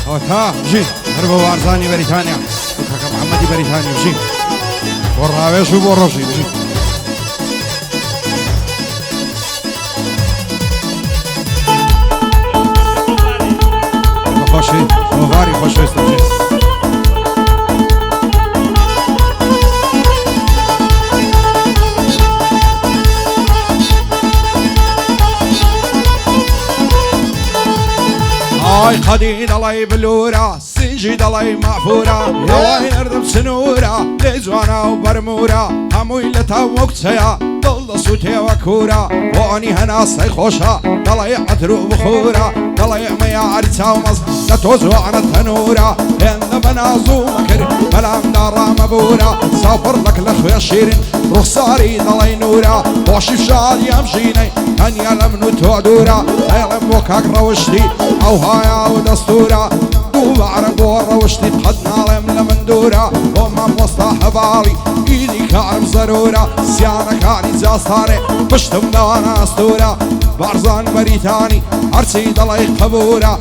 تا بژی هەر بە وارزانی بەریتانیا کاکە محەممەدی بەریتانی بژی بۆ ڕاوێژ و بۆ ڕۆژی بژی خۆشی بۆواری خۆشویستە بژی ئای قەدی دەڵی بلورە سینجی دەڵی مافورە دەڵی نەردم سنوورە لێ جوانە و بەرمورە هەمووی لە تا وەکچەیە دڵ دەسووتێوە کوورە بۆنی هەناسەی خۆشە دەڵی عەتر و بخورە دەڵی مەیاری چاومەز لە تۆ جوانە تەنورە هێندە بە ناز و مەکرد بەلامدا ڕامەبورە ساپڕڵک لە خوێ شیرن ڕوخساری دەڵی نورە بۆشی شادی ئەم ژینەی تەنیا لە من و تۆ دوورە دەیڵێم بۆ کاک ڕەوشتی ئەو هایا و دەستورە دووبارە بۆ ڕەوشتی قەت ناڵێم لە من دوورە بۆ مامۆستا هەڤاڵی ئیدی کارم زەرورە سیانەکانی جاستانێ پشتم داناستورە بارزان بەریتانی هەرچی دەڵی قەبورە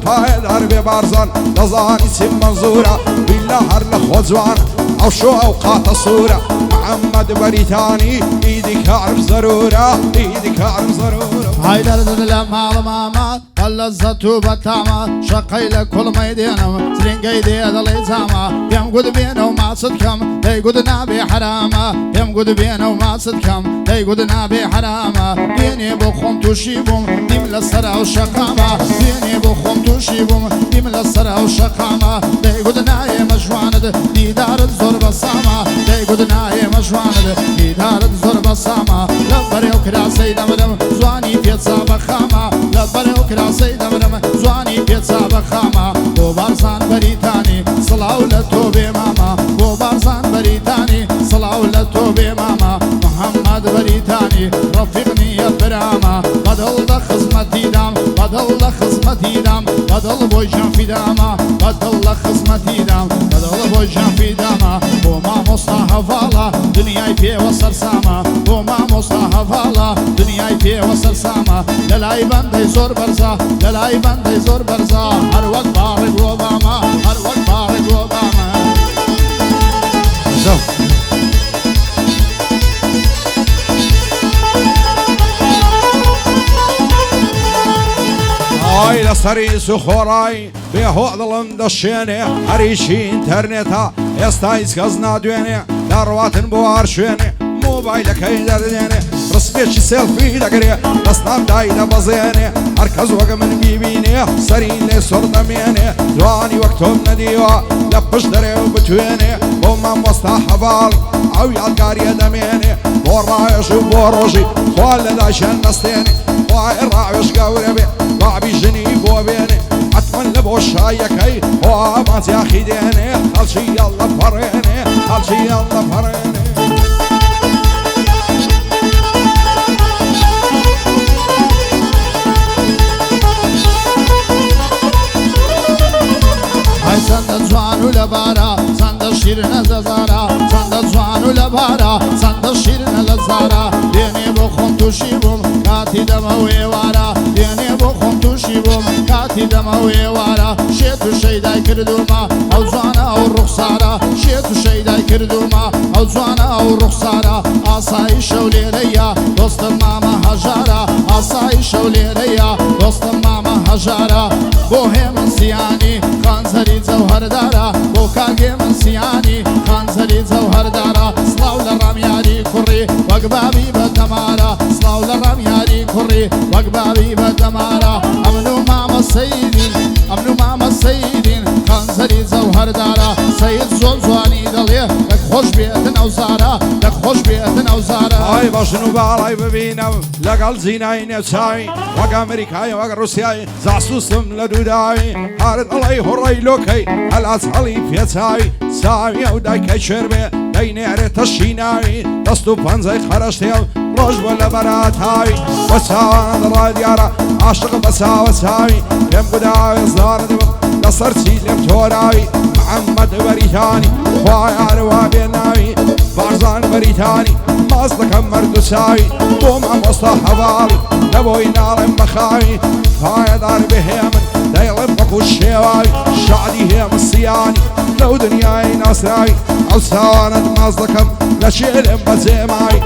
پایدار بێ بارزان دەزانی چیم مەنزورە بیللا هەر لە خۆ جوان ئەو شۆ ئەو قاتە سوورە محەممەد بەریتانی ئیدی کارم زەرورە ئیدی کارم زەرورە هایدەر لە ماڵ ماما قەلە زەت و بەتامە شەقەی لە کوڵمەی دێنم سرنگەی دێ دەڵێ جامە پێم گوت بێنە و ماچت کەم دەی گوت نابێ حرامە پێم گوت بێنە و ماچت کەم دەی گوت نابێ حرامە بێنێ بۆ خۆم تووشی بووم دیم لە سەر ئەو شەقامە بێنێ بۆ خۆم تووشی بووم دیم لە سەر ئەو شەقامە دەی گوت نایێمە ژوانت دیدارت زۆر بەسامە دەی گوت نایێمە ژوانت دیدارت زۆر بەسامە لە بەرێو کراسەی دەمرم زوانی پێچا بەخامە لە بەرێو کراسەی دەمرم زوانی پێچا بەخامە بۆ بارزان بەریتانی سڵاو لە تۆ بێ مامە بۆ بارزان بەریتانی سڵاو لە تۆ بێ مامە محەممەد بەریتانی ڕەفیق نیە برامە بەدڵ لە خزمەتیدام بەدڵ لە خزمەتیدام بەدڵ بۆی ژەنفیدامە بەدڵ لە خزمەتیدام بەدڵ بۆی ژەنفیدامە بۆ مامۆستا هەڤاڵە دنیای پێوە سەرسامە بۆ مامۆستا هەڤاڵە دنیای پێوە سەرسامە لە لای بەندەی زۆر بەرزە لە لای بەندەی زۆر بەرزە هەر وەک باڕی گۆبامە هەر وەک باڕی گۆبامە ئای لەسەری سوخۆڕای بێهۆ دڵم دەشێنێ هەریشی ئینتەرنێتە ئێستا هیچ کەس نادوێنێ داڕواتن بۆ هەر شوێنێ مۆبایلەکەی دەردێنێ ڕسپێکی سێلفی دەگرێ دەستنامدای دەبەزێنێ هەر کەس وەگە من بیبینێ سەری لێ سۆر دەمێنێ جوانی وەک تۆم نەدیوە لە پشت دەرێ و بتوێنێ بۆ مامۆستا هەڤاڵی ئەو یادگاریە دەمێنێ بۆ ڕایەش و بۆ ڕۆژی خوا لە داشێن نەستێنێ خوای ڕاوێش گەورە بێ بابی ژنی بۆ بێنێ حتمەن لە بۆ شایەکەی خوا ماچیاخی دێنێ خەڵکی یاڵە پەڕێنێ خەڵکی یاڵە پەڕێنێ چەندە جوان و لە بارە چەندە شیرنە زەزارە چەندە جوان و لە بارە چەندە شیرنە لە زارە دێنێ بۆ خۆم تووشی بووم کاتی دەمە و ئێوارە دێنێ بۆ خۆم تووشی بووم کاتی دەمە و ئێوارە شێت و شەیدای کردومە ئەو جوانە ئەو ڕوخسارە شێت و شەیدای کردومە ئەو جوانە ئەو ڕوخسارە ئاسایی شەو لێرەیە دۆستم مامە هەژارە ئاسایی شەو لێرەیە دۆستم مامە هەژارە بۆ هێمن سیانی خانزەری جەوهەردارە بۆ کاگێ من سیانی خانزەری جەوهەردارە سڵاو لە ڕامیاری کوڕی وەک بابی بەدەمارە سڵاو لە ڕامیاری کوڕی وەک بابی بەدەمارە ئەمن و مامە سەیدین ئەمن و مامە سەیدین خانزەری جەوهەردارە سەید زۆر جوانی دەڵێ لەک خۆش بێتن ئەو زارە لەک خۆش بێتن ئەو زارە ئای باشن و باڵای ببینم لەگەڵ زینای نێوچاوی وەک ئەمریکای وەک ڕوسیای جاسووسم لە دووداوی هەرت ئەڵی هوڕەی لۆکەی هەلاچ هەڵی پێچاوی چاوی ئەو دایکەی شێر بێ دەینێرێتە شیناوی دەست و پەنجەی خەرەشتێ و ڕۆژ بۆ لە بەراتاوی بە چاوان دەڕا دیارە عاشق بە چاوە چاوی پێم گوداوی زارت بم لەسەر چی لێم تۆراوی محەممەد بەریتانی خوای هەروە بێ ناوی بارزان بەریتانی ماز دەکەم مەرد و چاوی بۆ مامۆستا هەڤاڵی لەبۆی ناڵێم بەخاوی پایەدار بهێ من دەیڵێم بەکو شێواوی شادي هي مصياني لو دنياي ناسراي او سوانت مازدكم لشيلم بزيماي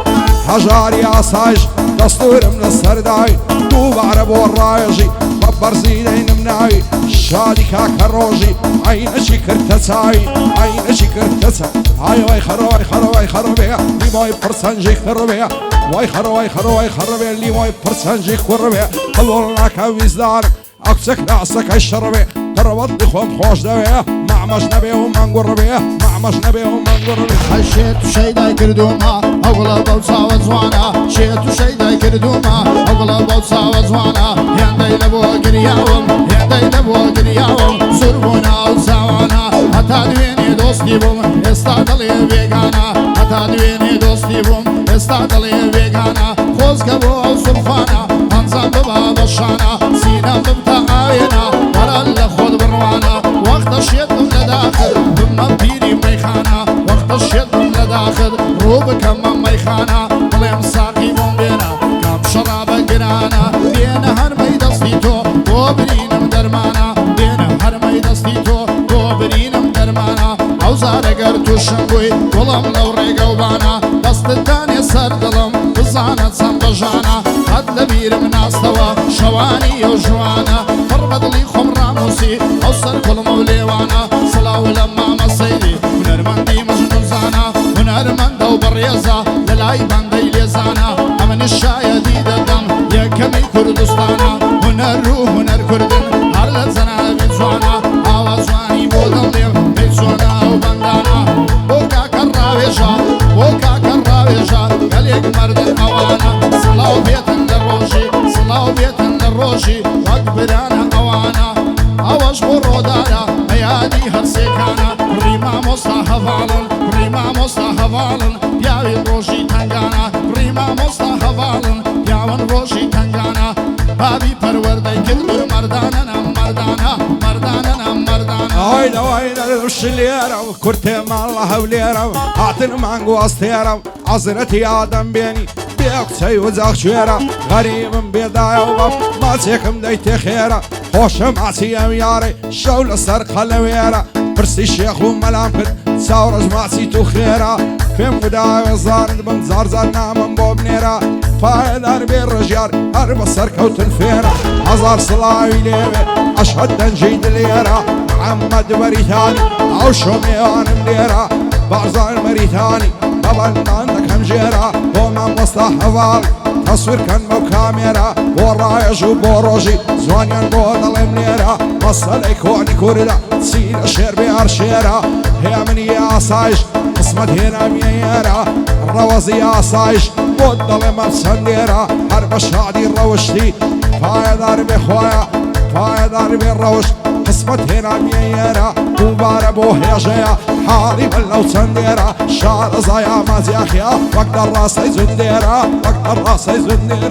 هجاري عصايش دستورم للسرداي بو بعرب والرايجي ببر زينين مناي شادي كاكروجي عين شكر تساي عين شكر تساي هاي واي خرو واي خرو واي خرو بيا لي ماي برسنجي خرو بيا واي خرو واي خرو واي خرو بيا لي ماي برسنجي خرو بيا قلولنا كويزدار اكسك راسك الشربي تربط بخوم خوش دبيه معمش نبيه ومنقر بيه معمش نبيه ومنقر بيه حشيت شيدا كردوما أغلى بوصا وزوانا شيت شيدا كردوما أغلى بوصا وزوانا يندي لبو قرياوم يندي لبو قرياوم سربونا وزوانا حتى دويني دوستي بوم استادلي بيغانا حتى دويني دوستي بوم استادلي بيغانا خوز كبو سلفانا انزام ببا بشانا سينا ببتا آينا ورا خود بروانا وقت شيتم لداخل بما بيري ميخانا وقت شيتم لداخل روب كم ميخانا قليم ساقي بوم بينا كم شراب قرانا بينا هر ميدستيتو وبرينم درمانا بينا هر ميدستيتو وبرينم درمانا عوزار قرتو شنقوي ولم لو ريقوبانا دست التاني سردلم بزانت سنبجانا قد لبير من استوى شواني وجوانا فربط لي خمرا موسي اوصل كل موليوانا صلاة ولما مصيدي ونرمندي مجنون زانا ونرمند وبريزا للاي باندي ليزانا امن الشاي دي دم يا كمي كردستانا ونروح ونركردن هرلت زنا بيزوانا اوازواني بودليم بيزونا وبندانا بوكا كراويجا بوكا كراويجا قليك مرد اوانا صلاة بيتن للروشي صلاة بيتن للروشي واكبرانا اوانا اواش برودانا ايادي هرسيكانا ريما مصطحفالن ريما مصطحفالن ياوي روشي تنگانا ريما مصطحفالن ياون روشي تنگانا بابي پروردي كدر مردانا مردانا مردانا مردانا هايدا وين الشليرة وكرتي مع الله وليرة اعطن مانجو استيرة عزرتي آدم بيني بيك سيوزاق شويرة غريب بيضايا وبف ما تيكم ديتي خيرة خوش معسي ياري شولة سرقة لويرة برسي الشيخ وملامكت ساورج معسي تو خيرة في مداوي زارد بن زارزانا من بوبنيرة فايدار بالرجار هرب السركة وتنفيرة هزار صلاوي ليبي أشهد تنجيد ليرة محمد بريثاني أو شوميان مليرة بعزار مريثاني قبل عندك همجيرة وما مصطحفال تصوير كان مو كاميرا ورايج وبوروجي زوانيان بودل منيرة مصلي كوني كوردا سير الشير بأرشيرة هي من يا صايش قسمت هنا مييرة الروزي يا صايش بودل مبسنديرة حرب الشعدي الروشتي فايدار بخوايا فايدار بالروش قسمت هنا مييرة وباربو هي جيا حالي بلو تنديرة شعر زايا مازياخيا وقت الراسي زنديرة وقت الراسي زنديرة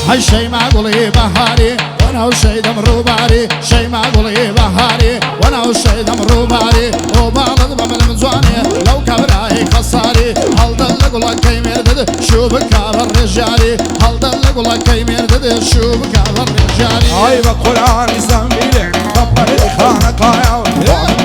هالشي معقولي بهاري وانا وشي دم روباري شي معقولي بهاري وانا وشي دم روباري وبالد بمن مزواني لو كبراي خساري هل دلق لك كيمير دد شو بكار الرجالي هل دلق لك كيمير دد شو بكار الرجالي هاي بقرآن زنبيلي طبري خانقايا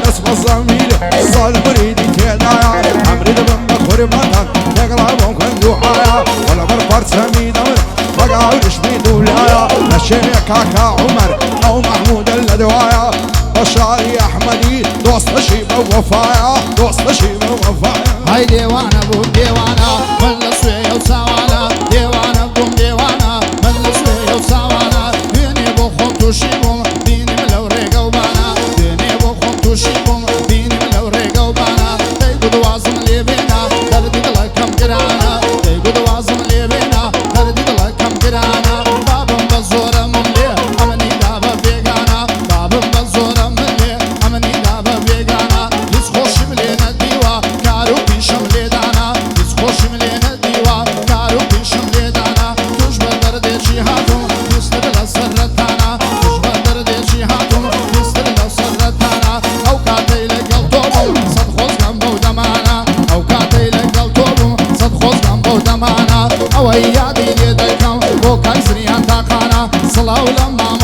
اسم الزنبيلي صال مريدي تيدايا امري دبن خرمتان تقربون كن دوحايا ولا بربر سمي دمر بقاو يشمي دولايا لشيخ كاكا عمر او محمود اللدوايا بشاري احمدي دوست شيبه ووفايا دوست شيبه ووفايا هاي ديوانا بوم ديوانا من لسوي وساوانا ديوانا بوم ديوانا من لسوي وساوانا بيني بوخم توشيبوم بيني ملو ريقا وبانا بيني بوخم توشيبوم بيني ملو ريقا وبانا تيقود وازم لي بينا دردي دلكم قرانا تيقود وازم لي بينا دردي دلكم قرانا بابم بزورة مملي امني دابا بيقانا بابم بزورة مملي امني دابا بيقانا يس خوش ملينا ديوا كارو بيشم ليدانا يس خوش ملينا ديوا كارو بيشم ليدانا تجبر دردي جهاتو يستدل سرتانا تجبر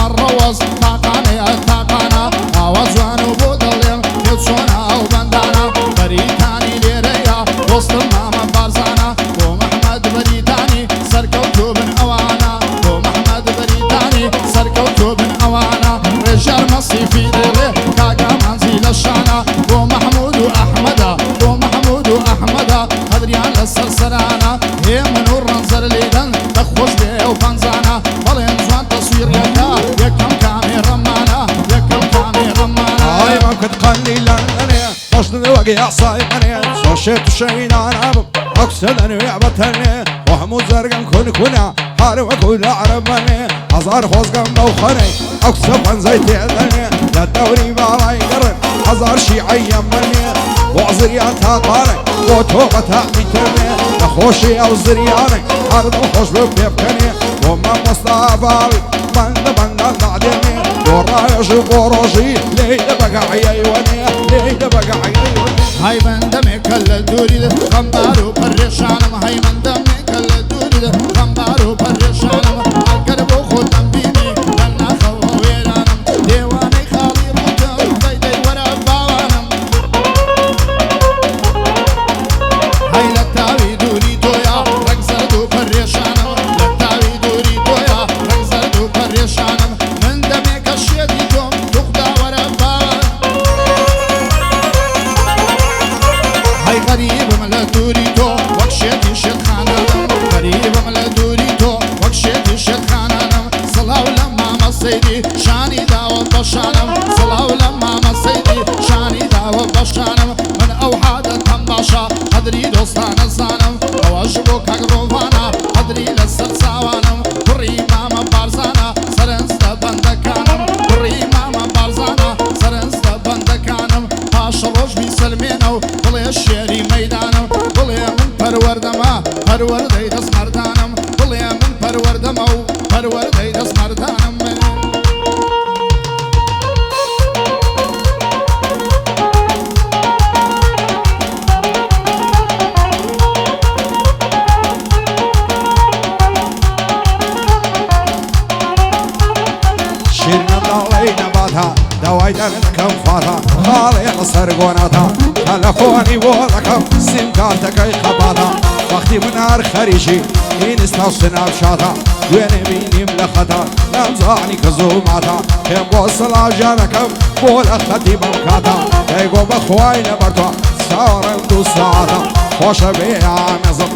الروز تاقاني تاقانا آوازوان وبودلين يوصونا وبندانا بريتاني ليريا وسط الماما بارزانا ومحمد بريتاني سركوتو بن أوانا ومحمد بريتاني سركوتو بن أوانا رجال مصيفي ديري كاكا منزل الشانا ومحمود وأحمدا ومحمود وأحمدا هدريان للسرسرانا هي منور رنزر ليدن تخوش بيه وفنزانا بلين زوان تصوير يكا يكم كاميرا مانا يكم كاميرا مانا هاي ما كنت قليلا أنا طشت وقيع صايبني صوشيت الشيء أنا أقصدني ويعبتني وحمود زرقا كنا حارب وكل عربني هزار خوزقا موخني أقصد زيتي أذني لا الدوري بالاي قرن هزار شيعي يمني وعزرياتها طاري وتوقتها ميترني نخوشي أو زرياني عرض وخوش بيبكني وما مصطفى بند النعدمي ورايش وروجي ليلة بقى عيوني ليلة بقى عيوني هاي من دمي كل الدوري خمبارو برشانم هاي من دمي كل الدوري خمبارو برشانم القرب وخدم بيني لنا خويرانم ديواني خالي رجل بيدي ورا باوانم هاي لتاوي دوري تويا رقصردو برشانم لتاوي دوري تويا رقصردو برشانم من دمي كشيدي جوم تخدا ورا باوانم هاي غريب ملا دوريتو وكشيتي شد خانانم غريب ملا دوريتو وكشيتي شد خانانم صلاو لما مصيدي شاني داو بشانم صلاو لما مصيدي شاني داو بشانم من اوحاد التماشا قدري دوستان الزانم واجبو كاغروفانا قدري للسرساوانم كري ماما بارزانا سرنستا بندكانم كري ماما بارزانا سرنستا بندكانم پاشا روش بي سلمينو بلي الشيري ميدانم بلي من پروردما پروردي دس مردانم بلي من پروردمو پروردي دس مردانم شيرنا ضلينا بعدها دواي درنكم فاتها خالي صرقوناتها تلفوني وذكم سيم كارتك اي خباتها وقتي منار خريجي إن استوصنا بشاتها وين بيني ملختا نمزعني كزوماتها كم وصل جانكم بولا ختي بمكاتا يقو بخواي نبرتها سارم دو ساعتا خوش بيا نظم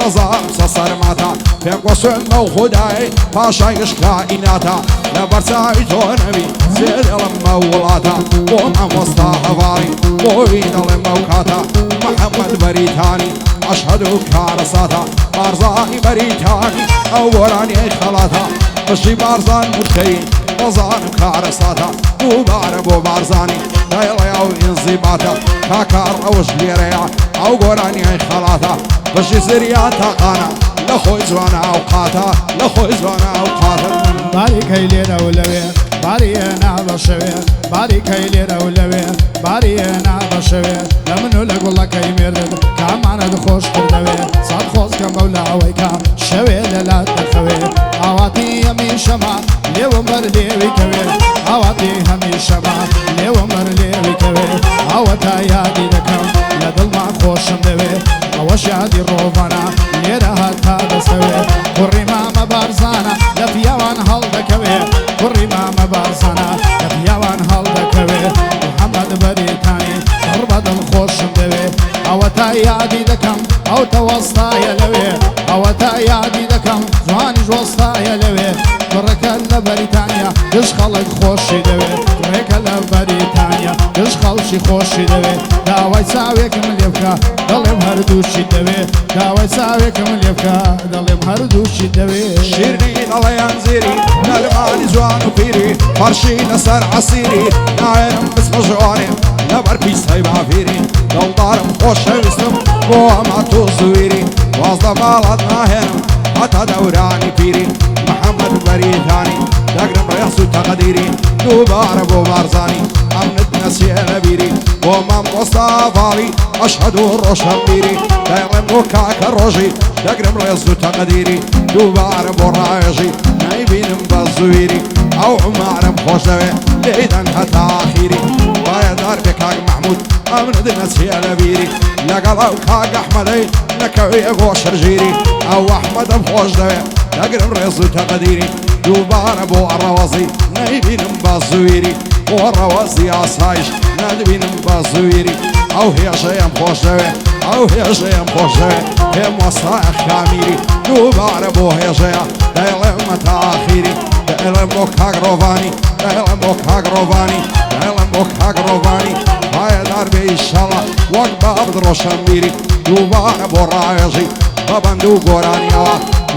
نظام سصرماتا فهم قصن موخداي باشا يشكا إناتا لبرساي تونبي زيد المولاتا وما مصطفاري وين الموكاتا محمد بريتاني أشهد كارساتا بارزاني بريتاني أولاني خلاتا بشي بارزان مرتين وزان كارساتا وباربو بارزاني دايلا أو انزيباتا كاكار أوش ليريا أو قراني خلاتا بشي سرياتا قانا لخوي زوانا أوقاتا لخوي زوانا أوقاتا باري كيلي دولوي باري انا بشوي باري كيلي دولوي باري انا بشوي لمنو لقول لك يمرد كمان دخوش كردوي صاد خوز كمولا ويكا شوي للا تخوي عواتي يمي شما ليو مردي كوي عواتي همي شما ليو مردي كوي عواتا يادي دكم لدل ما خوشم دوي عواش يادي روفانا ليرها تادستوي قري ماما بارزانا لفيوان هل دكوي قري ماما بارزانا لفيوان هل دكوي محمد بريتاني ضربة الخوشم دوي عواتا يادي دكم او توسطا يلوي عواتا يادي دكم زواني جوسطا يلوي كرك لبريتانيا يشخلك خوشي دوي كرك لبريتانيا يشخلشي خوشي دوي داوي ساويك من يبكى ضلم هردوشي دوي داوي ساويك من يبكى ضلم هردوشي دوي شيرني ضليان زيري نلماني زوان وفيري فرشي نسر عصيري نايرم بسم جواني نبر بيس هاي بافيري دل دارم خوش ويسم وما توزويري واصل مالتنا هنم حتى دوراني بيري محمد بريتاني دقرم ريحسو تقديري دوبار ابو بارزاني امنت نسيه نبيري وما مصطفالي اشهد الروشن بيري دايرم وكاك الروجي دقرم ريحسو تقديري دوبار ابو رايجي نايبين بزويري او عمارم خوش دوي ليدن حتى اخيري بايا دار بكاك محمود امن دنسي لبيري لقلاو كاك احمدي نكوي غوش رجيري او احمد بخوش دوي لقرم رزو تقديري دوبار ابو الروازي نايبين بازويري والروازي عصايش نادبين بازويري او هي شيء خوش دوي او هي شيء خوش دوي هي مصايخ كاميري دوبار ابو هي شيء دايلم تاخيري دايلم بوكاك روفاني دايلم بوكاك روفاني دايلم بوكاك روفاني هاي داربي ان شاء الله وقباب دروشن ميري دوبار ابو رايجي بابندو قراني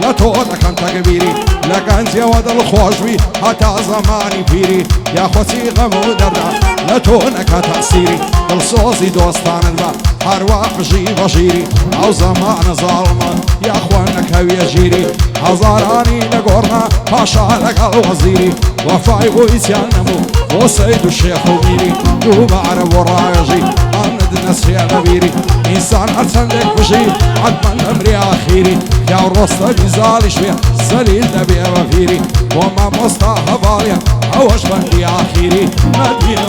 لا تودك انت كبيري لكن زياد الخوشبي حتى زماني فيري يا خوتي غمو دردا لا تونك تأثيري الصوصي دوستان البا ارواح جي بشيري او زمان ظالمة يا اخوانك هوي جيري هزاراني نقورنا باشا لك الوزيري وفاي ويسيان نمو وسيد الشيخ وميري دوب عرب ورايجي امند نسيا نبيري انسان ارسندك بشي عدمن امري اخيري يا الرصة بزالي شوية سليل نبي وفيري وما مصطاها باليا اوش بندي اخيري مدين